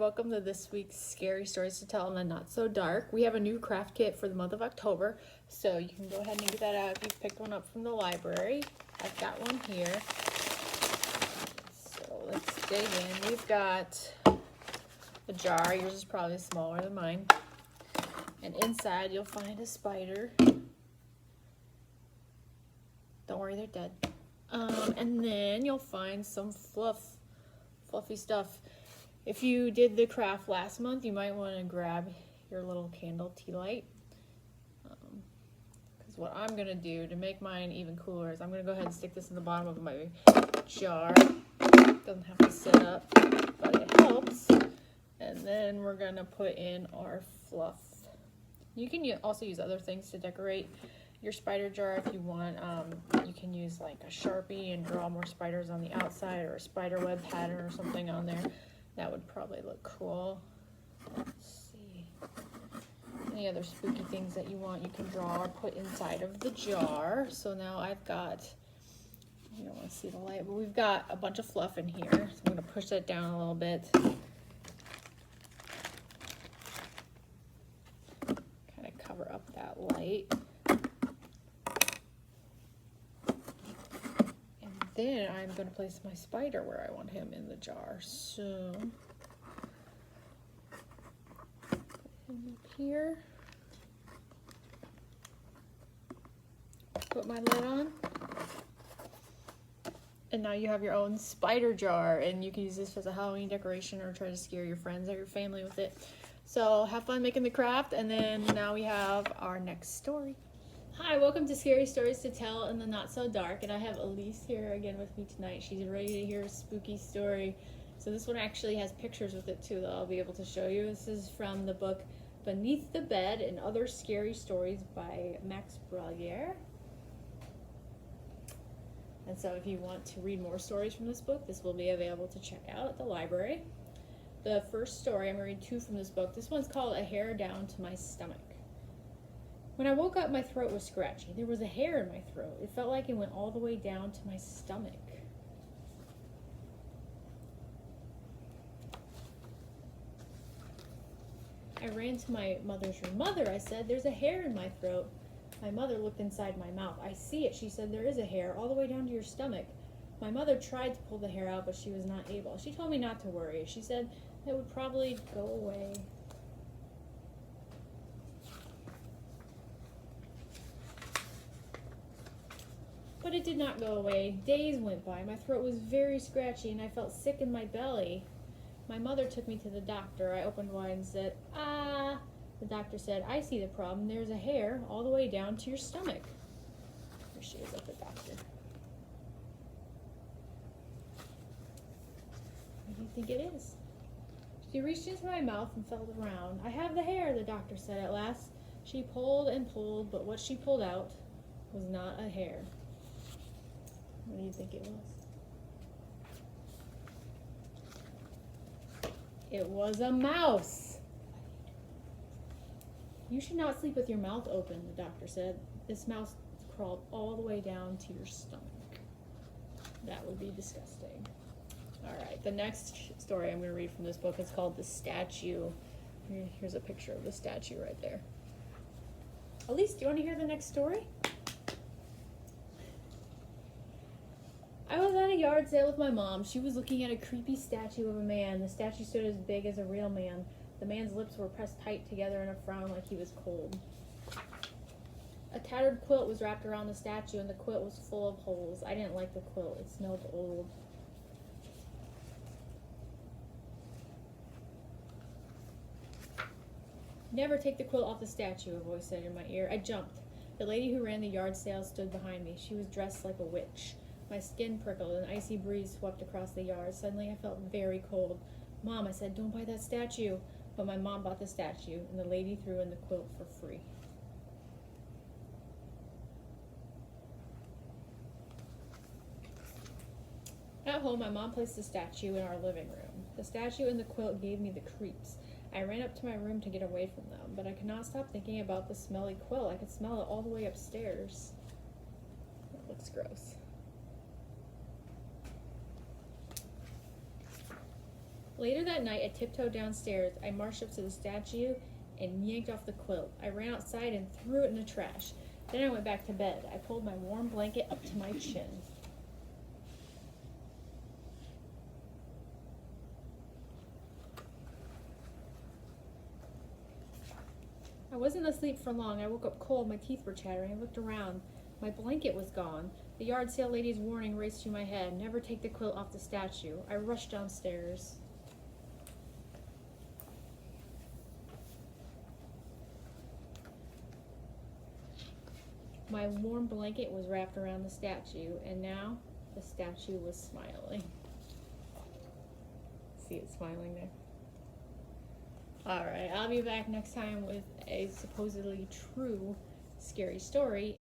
welcome to this week's Scary Stories to Tell in the Not So Dark. We have a new craft kit for the month of October, so you can go ahead and get that out if you picked one up from the library. I've got one here. So let's dig in. We've got a jar. Yours is probably smaller than mine. And inside you'll find a spider. Don't worry, they're dead. And then you'll find some fluffy stuff. If you did the craft last month, you might want to grab your little candle tea light. Because what I'm going to do to make mine even cooler is I'm going to go ahead and stick this in the bottom of my jar. Doesn't have to sit up, but it helps. And then we're going to put in our fluff. You can also use other things to decorate your spider jar if you want. You can use like a Sharpie and draw more spiders on the outside, or a spider web pattern or something on there. That would probably look cool. Let's see. Any other spooky things that you want, you can draw or put inside of the jar. So now I've got, you don't want to see the light, but we've got a bunch of fluff in here. So I'm going to push that down a little bit. Kind of cover up that light. Then I'm going to place my spider where I want him in the jar. So, put him up here. Put my lid on. And now you have your own spider jar, and you can use this as a Halloween decoration or try to scare your friends or your family with it. So have fun making the craft, and then now we have our next story. Hi, welcome to Scary Stories to Tell in the Not So Dark, and I have Elise here again with me tonight. She's ready to hear a spooky story. So this one actually has pictures with it too that I'll be able to show you. This is from the book Beneath the Bed and Other Scary Stories by Max Brallier. And so if you want to read more stories from this book, this will be available to check out at the library. The first story, I'm going to read two from this book. This one's called A Hair Down to My Stomach. When I woke up, my throat was scratchy. There was a hair in my throat. It felt like it went all the way down to my stomach. I ran to my mother's room. "Mother," I said, "there's a hair in my throat." My mother looked inside my mouth. "I see it," she said. "There is a hair all the way down to your stomach." My mother tried to pull the hair out, but she was not able. She told me not to worry. She said it would probably go away. But it did not go away. Days went by. My throat was very scratchy, and I felt sick in my belly. My mother took me to the doctor. I opened wide and said, "Ah." The doctor said, "I see the problem. There's a hair all the way down to your stomach." Here she is at the doctor. What do you think it is? She reached into my mouth and felt around. "I have the hair," the doctor said at last. She pulled and pulled, but what she pulled out was not a hair. What do you think it was? It was a mouse. "You should not sleep with your mouth open," the doctor said. "This mouse crawled all the way down to your stomach." That would be disgusting. All right, the next story I'm going to read from this book is called The Statue. Here's a picture of the statue right there. Elise, do you want to hear the next story? I was at a yard sale with my mom. She was looking at a creepy statue of a man. The statue stood as big as a real man. The man's lips were pressed tight together in a frown like he was cold. A tattered quilt was wrapped around the statue, and the quilt was full of holes. I didn't like the quilt. It smelled old. "Never take the quilt off the statue," a voice said in my ear. I jumped. The lady who ran the yard sale stood behind me. She was dressed like a witch. My skin prickled. An icy breeze swept across the yard. Suddenly I felt very cold. "Mom," I said, "don't buy that statue." But my mom bought the statue, and the lady threw in the quilt for free. At home, my mom placed the statue in our living room. The statue and the quilt gave me the creeps. I ran up to my room to get away from them, but I could not stop thinking about the smelly quilt. I could smell it all the way upstairs. That looks gross. Later that night, I tiptoed downstairs. I marched up to the statue and yanked off the quilt. I ran outside and threw it in the trash. Then I went back to bed. I pulled my warm blanket up to my chin. I wasn't asleep for long. I woke up cold. My teeth were chattering. I looked around. My blanket was gone. The yard sale lady's warning raced through my head. Never take the quilt off the statue. I rushed downstairs. My warm blanket was wrapped around the statue, and now the statue was smiling. See it smiling there? Alright, I'll be back next time with a supposedly true scary story.